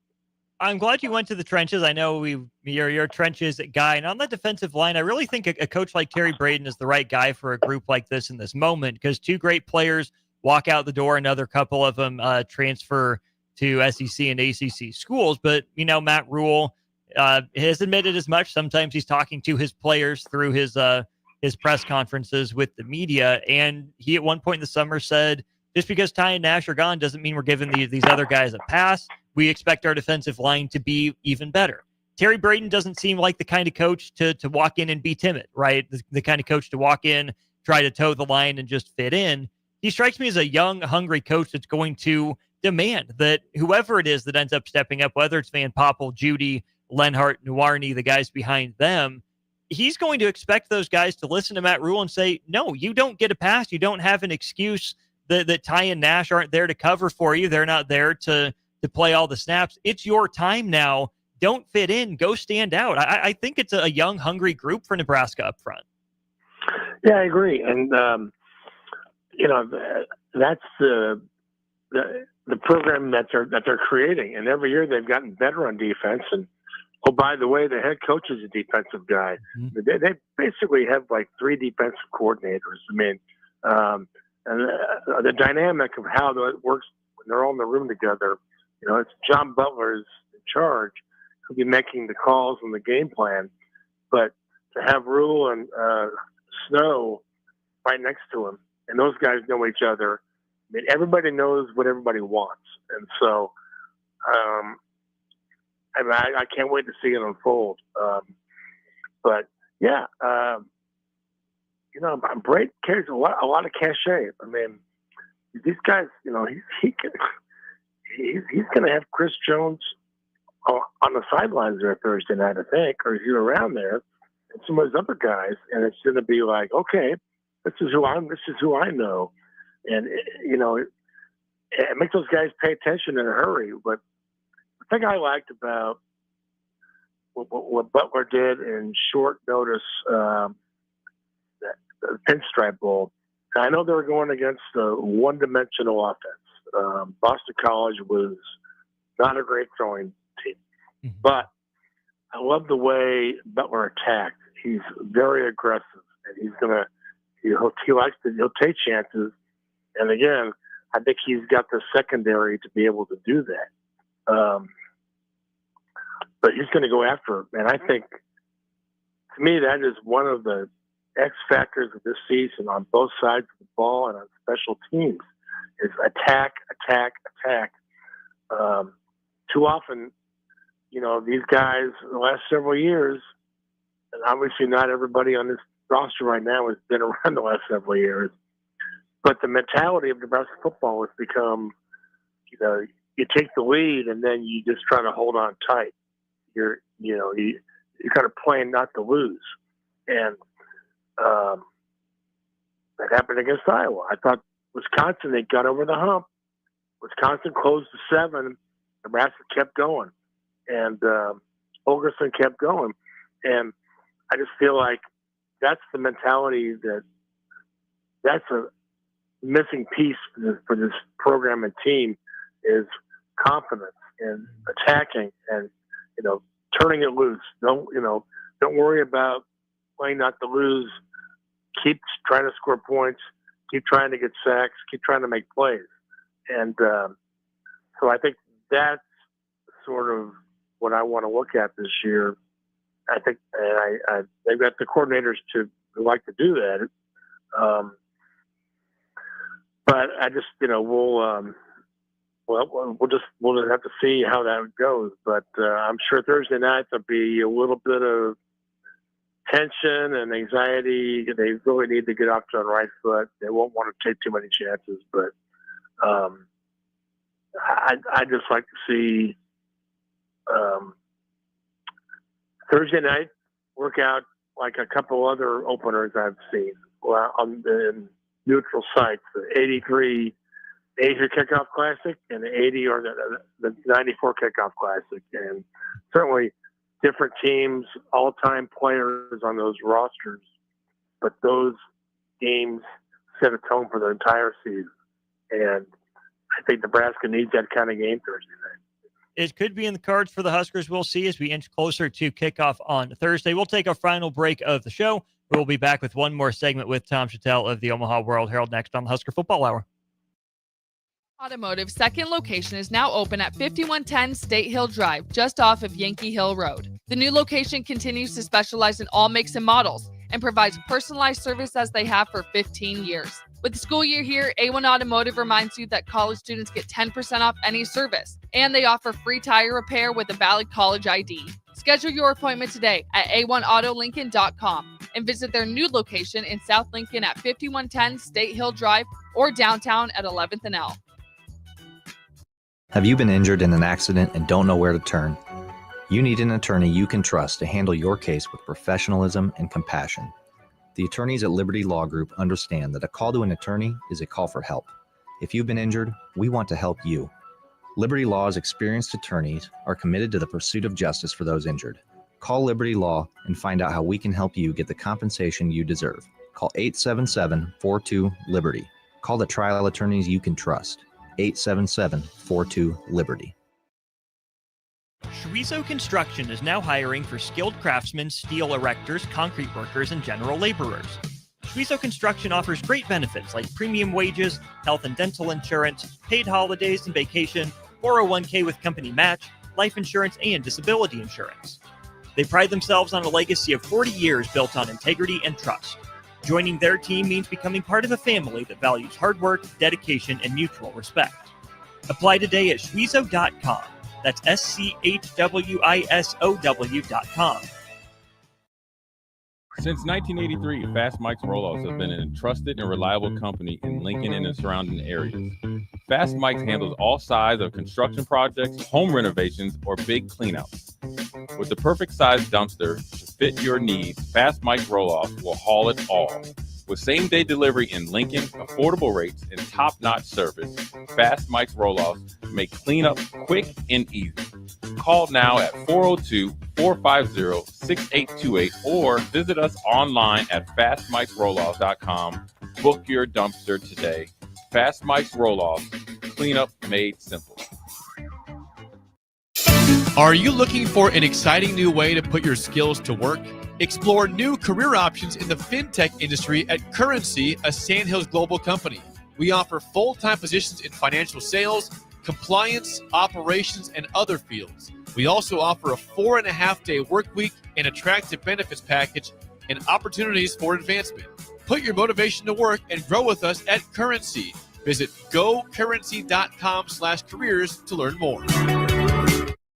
I'm glad you went to the trenches. I know you're a trenches guy. And on the defensive line, I really think a coach like Terry Braden is the right guy for a group like this in this moment, because 2 great players walk out the door. Another couple of them transfer to SEC and ACC schools. But, Matt Rule has admitted as much. Sometimes he's talking to his players through his press conferences with the media. And he at one point in the summer said, just because Ty and Nash are gone doesn't mean we're giving these other guys a pass. We expect our defensive line to be even better. Terry Braden doesn't seem like the kind of coach to walk in and be timid, right? The kind of coach to walk in, try to toe the line and just fit in. He strikes me as a young, hungry coach that's going to demand that whoever it is that ends up stepping up, whether it's Van Poppel, Judy, Lenhart, Nuarney, the guys behind them, he's going to expect those guys to listen to Matt Rule and say, no, you don't get a pass. You don't have an excuse that Ty and Nash aren't there to cover for you. They're not there to play all the snaps. It's your time now. don't fit in, go stand out. I think it's a young, hungry group for Nebraska up front. Yeah, I agree. And, that's the program that they're creating. And every year they've gotten better on defense. And, oh, by the way, the head coach is a defensive guy. Mm-hmm. They basically have like 3 defensive coordinators. I mean, and the dynamic of how it works when they're all in the room together, it's John Butler's in charge. He'll be making the calls and the game plan. But to have Rule and Snow right next to him, and those guys know each other, I mean, everybody knows what everybody wants. And so I can't wait to see it unfold. But, yeah, Brate carries a lot of cachet. I mean, these guys, he's going to have Chris Jones on the sidelines there Thursday night, I think, or he's around there, and some of those other guys, and it's going to be like, okay, this is who I know, and it makes those guys pay attention in a hurry. But the thing I liked about what Butler did in short notice, the Pinstripe Bowl, I know they were going against a one-dimensional offense. Boston College was not a great throwing team, mm-hmm. but I love the way Butler attacked. He's very aggressive, and he'll take chances. And again, I think he's got the secondary to be able to do that. But he's going to go after it. And I think, to me, that is one of the X factors of this season on both sides of the ball and on special teams is attack. Too often, these guys the last several years, and obviously not everybody on this roster right now has been around the last several years, but the mentality of Nebraska football has become, you take the lead and then you just try to hold on tight. You're kind of playing not to lose. And that happened against Iowa. I thought Wisconsin, they got over the hump. Wisconsin closed to 7. Nebraska kept going. And Holgerson kept going. And I just feel like that's the mentality that's a missing piece for this program and team is confidence and attacking and, turning it loose. Don't worry about playing not to lose. Keep trying to score points. Keep trying to get sacks. Keep trying to make plays. And so I think that's sort of what I want to look at this year. I think they've got the coordinators who like to do that. But I just, we'll just have to see how that goes. But I'm sure Thursday night there'll be a little bit of tension and anxiety. They really need to get off to the right foot. They won't want to take too many chances. But I just like to see Thursday night work out like a couple other openers I've seen on the neutral sites, the 83 Kickoff Classic and the 80 or the 94 Kickoff Classic. And certainly different teams, all-time players on those rosters, but those games set a tone for the entire season. And I think Nebraska needs that kind of game Thursday night. It could be in the cards for the Huskers. We'll see as we inch closer to kickoff on Thursday. We'll take our final break of the show. We'll be back with one more segment with Tom Shatel of the Omaha World Herald next on the Husker Football Hour. Automotive's second location is now open at 5110 State Hill Drive, just off of Yankee Hill Road. The new location continues to specialize in all makes and models and provides personalized service as they have for 15 years. With the school year here, A1 Automotive reminds you that college students get 10% off any service, and they offer free tire repair with a valid college ID. Schedule your appointment today at a1autolincoln.com and visit their new location in South Lincoln at 5110 State Hill Drive or downtown at 11th and L. Have you been injured in an accident and don't know where to turn? You need an attorney you can trust to handle your case with professionalism and compassion. The attorneys at Liberty Law Group understand that a call to an attorney is a call for help. If you've been injured, we want to help you. Liberty Law's experienced attorneys are committed to the pursuit of justice for those injured. Call Liberty Law and find out how we can help you get the compensation you deserve. Call 877-42-LIBERTY. Call the trial attorneys you can trust. 877-42-LIBERTY. Schweizo Construction is now hiring for skilled craftsmen, steel erectors, concrete workers, and general laborers. Schweizo Construction offers great benefits like premium wages, health and dental insurance, paid holidays and vacation, 401k with company match, life insurance, and disability insurance. They pride themselves on a legacy of 40 years built on integrity and trust. Joining their team means becoming part of a family that values hard work, dedication, and mutual respect. Apply today at schweizo.com. That's schwisow.com. Since 1983, Fast Mike's Rollouts has been a trusted and reliable company in Lincoln and the surrounding areas. Fast Mike's handles all sides of construction projects, home renovations, or big cleanouts. With the perfect size dumpster to fit your needs, Fast Mike's Rollouts will haul it all. With same-day delivery in Lincoln, affordable rates, and top-notch service, Fast Mike's Rollouts make cleanup quick and easy. Call now at 402-450-6828 or visit us online at fastmikesrolloffs.com. Book your dumpster today. Fast Mike's Rolloffs, cleanup made simple. Are you looking for an exciting new way to put your skills to work? Explore new career options in the fintech industry at Currency, a Sandhills global company. We offer full-time positions in financial sales, compliance, operations, and other fields. We also offer a 4.5-day work week, an attractive benefits package, and opportunities for advancement. Put your motivation to work and grow with us at Currency. Visit gocurrency.com/careers to learn more.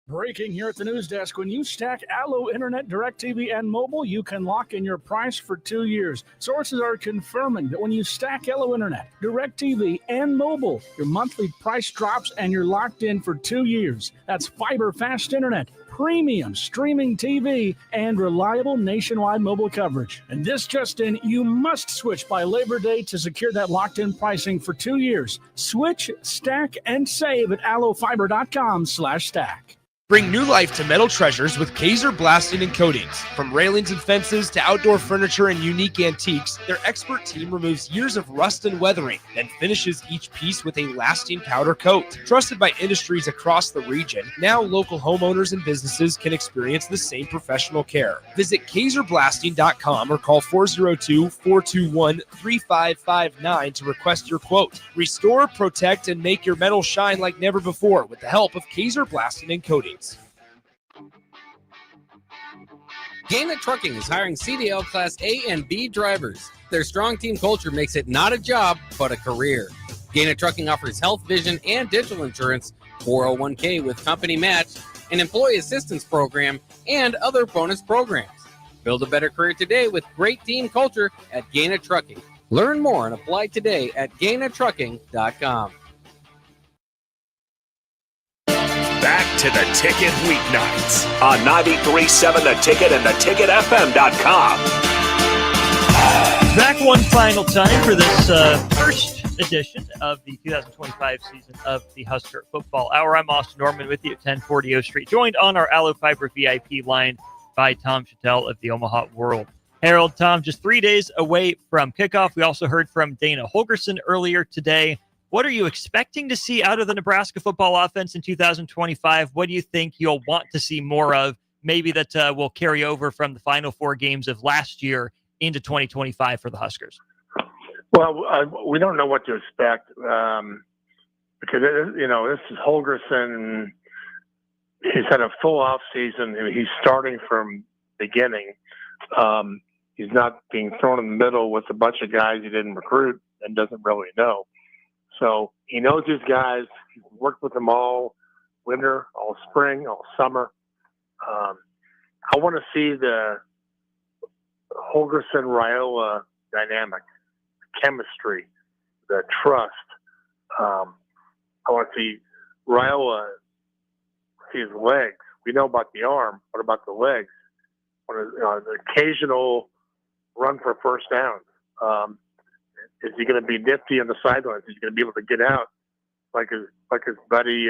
Breaking here at the news desk. When you stack Allo Internet, DirecTV, and mobile, you can lock in your price for 2 years. Sources are confirming that when you stack Allo Internet, DirecTV, and mobile, your monthly price drops and you're locked in for 2 years. That's fiber fast internet, premium streaming TV, and reliable nationwide mobile coverage. And this just in, you must switch by Labor Day to secure that locked-in pricing for 2 years. Switch, stack, and save at allofiber.com/stack. Bring new life to metal treasures with Kaiser Blasting and Coatings. From railings and fences to outdoor furniture and unique antiques, their expert team removes years of rust and weathering, then finishes each piece with a lasting powder coat. Trusted by industries across the region, now local homeowners and businesses can experience the same professional care. Visit KaiserBlasting.com or call 402-421-3559 to request your quote. Restore, protect, and make your metal shine like never before with the help of Kaiser Blasting and Coatings. Gaina Trucking is hiring CDL Class A and B drivers. Their strong team culture makes it not a job, but a career. Gaina Trucking offers health, vision, and dental insurance, 401k with company match, an employee assistance program, and other bonus programs. Build a better career today with great team culture at Gaina Trucking. Learn more and apply today at GainaTrucking.com. Back to the Ticket weeknights on 93.7 The Ticket and theticketfm.com. Back one final time for this first edition of the 2025 season of the Husker Football Hour. I'm Austin Oerman with you at 1040 O Street, joined on our Allo Fiber VIP line by Tom Shatel of the Omaha World Herald. Tom, just 3 days away from kickoff. We also heard from Dana Holgorsen earlier today. What are you expecting to see out of the Nebraska football offense in 2025? What do you think you'll want to see more of, maybe that will carry over from the final 4 games of last year into 2025 for the Huskers? Well, we don't know what to expect because, this is Holgorsen. He's had a full off season. He's starting from beginning. He's not being thrown in the middle with a bunch of guys he didn't recruit and doesn't really know. So he knows his guys. He's worked with them all winter, all spring, all summer. I want to see the Holgorsen-Raiola dynamic, chemistry, the trust. I want to see Raiola see his legs. We know about the arm. What about the legs? The occasional run for first downs. Is he going to be nifty on the sidelines? Is he going to be able to get out like his buddy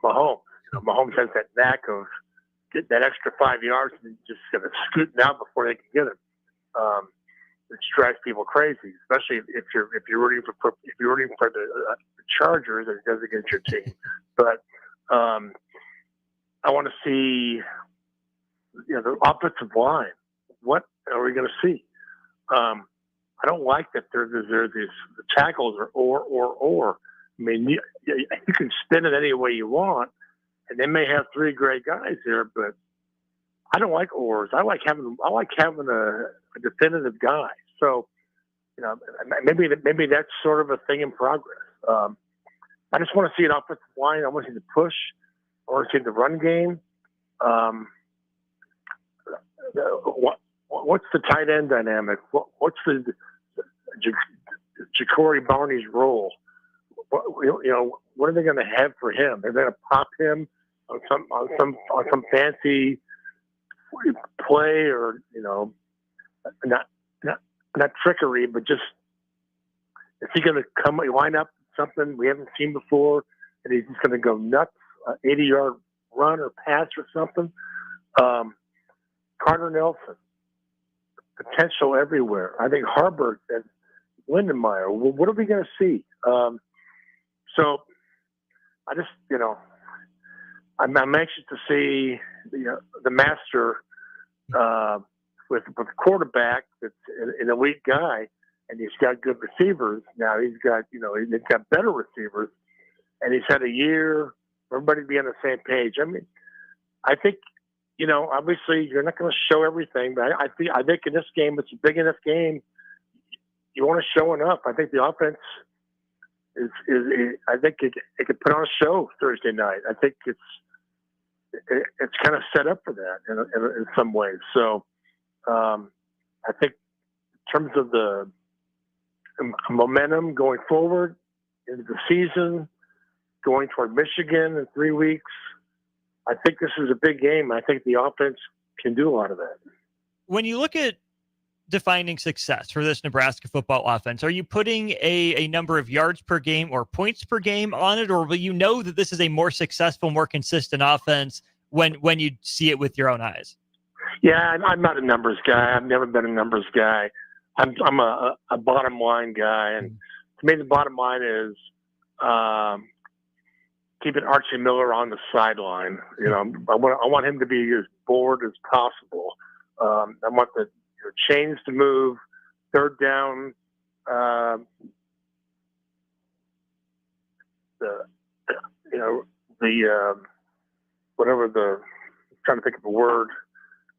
Mahomes. Mahomes has that knack of getting that extra 5 yards and just going to scooting out before they can get it. It drives people crazy, especially if you're rooting for the Chargers and it does against your team. But I want to see the offensive line. What are we going to see? I don't like that there's these tackles or. I mean, you can spin it any way you want, and they may have three great guys there, but I don't like ors. I like having a definitive guy. So, maybe that's sort of a thing in progress. I just want to see an offensive line. I want to see the push. I want to see the run game. What's the tight end dynamic? What's the Ja'Cory Barney's role? What are they going to have for him? They're going to pop him on some fancy play, or not trickery, but just is he going to line up something we haven't seen before, and he's just going to go nuts, 80-yard run or pass or something? Carter Nelson, potential everywhere. I think Harbert and Lindenmeyer. What are we going to see? So I just, I'm anxious to see the master with a quarterback that's an elite guy, and he's got good receivers. Now he's got, he's got better receivers, and he's had a year for everybody to be on the same page. I mean, I think, obviously you're not going to show everything, but I think in this game, it's a big enough game. You want to show enough. I think the offense is I think it could put on a show Thursday night. I think it's kind of set up for that in some ways. So I think in terms of the momentum going forward into the season, going toward Michigan in 3 weeks, I think this is a big game. I think the offense can do a lot of that. When you look at defining success for this Nebraska football offense, are you putting a number of yards per game or points per game on it, or will you know that this is a more successful, more consistent offense when you see it with your own eyes? Yeah, I'm not a numbers guy. I've never been a numbers guy. I'm a bottom line guy, and to me, the bottom line is keeping Archie Miller on the sideline. I want him to be as bored as possible. I want the chains to move, third down, trying to think of a word,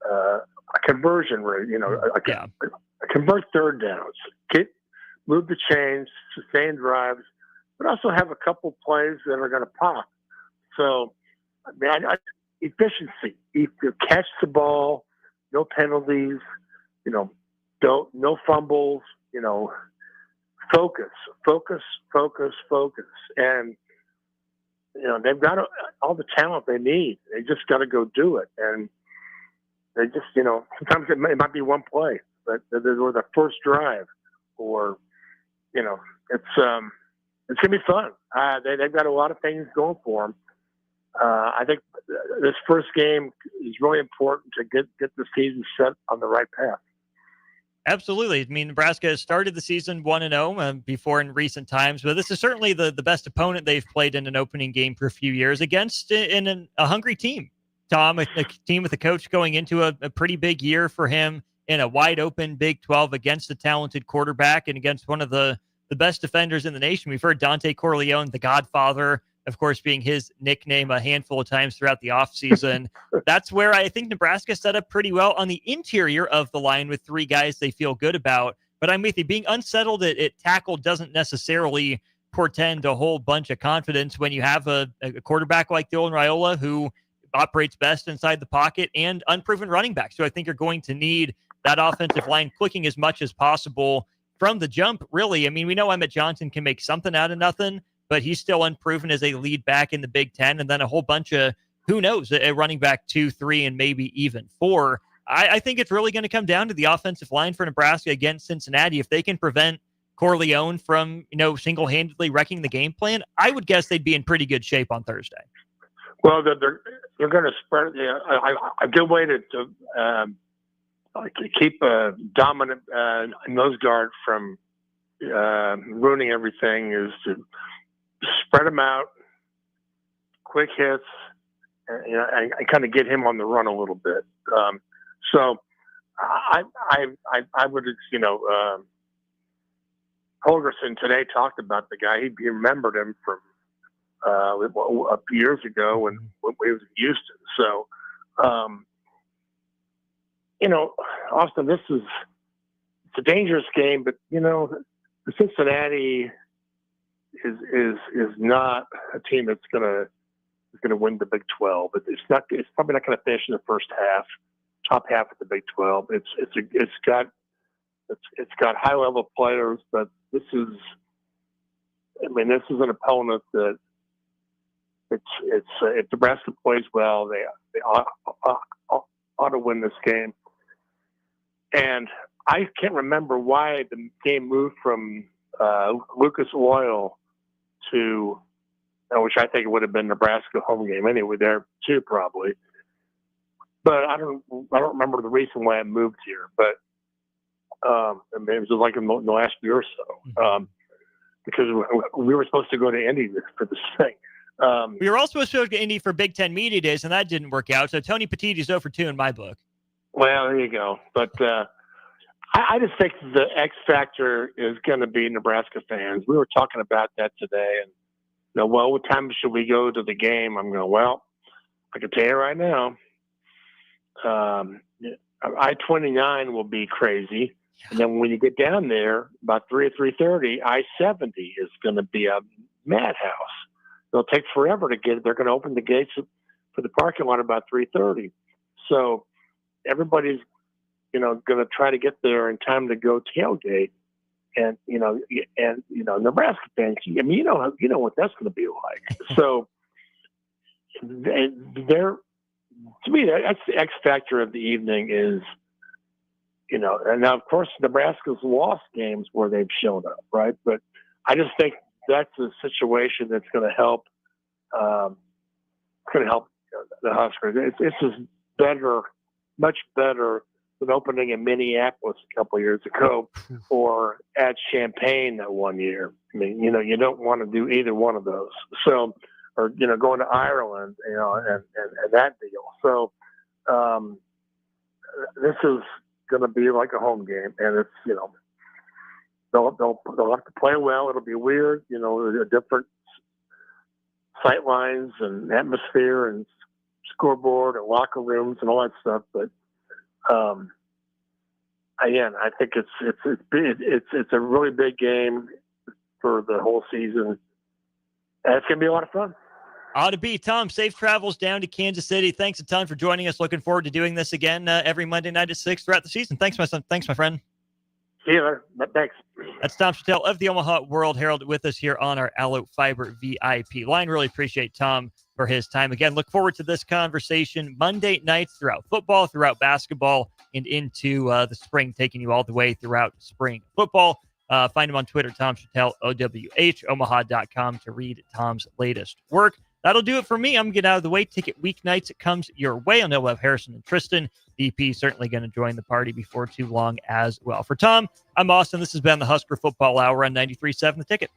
a conversion rate, convert third downs, move the chains, sustain drives, but also have a couple plays that are going to pop. So, efficiency, you catch the ball, no penalties, no fumbles, focus. And, they've got all the talent they need. They just got to go do it. And they just, sometimes it might be one play, but or the first drive, or, it's going to be fun. They've got a lot of things going for them. I think this first game is really important to get the season set on the right path. Absolutely. I mean, Nebraska has started the season 1-0 before in recent times, but this is certainly the best opponent they've played in an opening game for a few years against a hungry team. Tom, a team with a coach going into a pretty big year for him in a wide open Big 12 against a talented quarterback and against one of the best defenders in the nation. We've heard Dante Corleone, the Godfather, of course, being his nickname a handful of times throughout the offseason. That's where I think Nebraska set up pretty well on the interior of the line with three guys they feel good about. But I'm with you. Being unsettled at tackle doesn't necessarily portend a whole bunch of confidence when you have a quarterback like Dylan Raiola who operates best inside the pocket and unproven running backs. So I think you're going to need that offensive line clicking as much as possible from the jump, really. I mean, we know Emmett Johnson can make something out of nothing, but he's still unproven as a lead back in the Big Ten. And then a whole bunch of, who knows, a running back 2, 3, and maybe even 4. I think it's really going to come down to the offensive line for Nebraska against Cincinnati. If they can prevent Corleone from, single-handedly wrecking the game plan, I would guess they'd be in pretty good shape on Thursday. Well, they're going to spread. A good way to keep a dominant nose guard from ruining everything is to spread him out, quick hits, and kind of get him on the run a little bit. So I would, Holgerson today talked about the guy. He remembered him from a few years ago when he was in Houston. So, Austin, it's a dangerous game, but Cincinnati is not a team that's gonna win the Big 12. But it's probably not going to finish in the first half, top half of the Big 12. It's got high level players, but this is an opponent that if Nebraska plays well, they ought to win this game. And I can't remember why the game moved from Lucas Oil to, which I think it would have been Nebraska home game anyway there too, probably. But I don't remember the reason why it moved here. But it was like in the last year or so, because we were supposed to go to Indy for this thing. We were all supposed to go to Indy for Big Ten Media Days, and that didn't work out. So Tony Petitti's 0 for 2 in my book. Well, there you go. But I just think the X factor is going to be Nebraska fans. We were talking about that today, and what time should we go to the game? I'm going, well, I can tell you right now, I-29 will be crazy. And then when you get down there, about 3 or 3:30, I-70 is going to be a madhouse. It'll take forever to get. They're going to open the gates for the parking lot about 3:30. So everybody's, going to try to get there in time to go tailgate. And Nebraska fans. I mean, you know what that's going to be like. So they're, to me, that's the X factor of the evening is. And now, of course, Nebraska's lost games where they've shown up, right? But I just think that's a situation that's going to help. The Huskers. It's just better, much better than opening in Minneapolis a couple of years ago, or at Champaign that one year. I mean, you don't want to do either one of those. So, or going to Ireland, and that deal. So, this is going to be like a home game, and it's they'll have to play well. It'll be weird, different sight lines and atmosphere and scoreboard and locker rooms and all that stuff. But again, I think it's a really big game for the whole season, and it's going to be a lot of fun. Ought to be. Tom, safe travels down to Kansas City. Thanks a ton for joining us. Looking forward to doing this again every Monday night at 6 throughout the season. Thanks, my son. Thanks, my friend. See you later. Thanks. That's Tom Shatel of the Omaha World Herald with us here on our Allo Fiber VIP line. Really appreciate Tom for his time. Again, look forward to this conversation Monday nights throughout football, throughout basketball, and into the spring, taking you all the way throughout spring football. Find him on Twitter, Tom Shatel, OWH, omaha.com to read Tom's latest work. That'll do it for me. I'm getting out of the way. Ticket weeknights, it comes your way. I know we'll have Harrison and Tristan. DP certainly going to join the party before too long as well. For Tom, I'm Austin. This has been the Husker Football Hour on 93.7 The Ticket.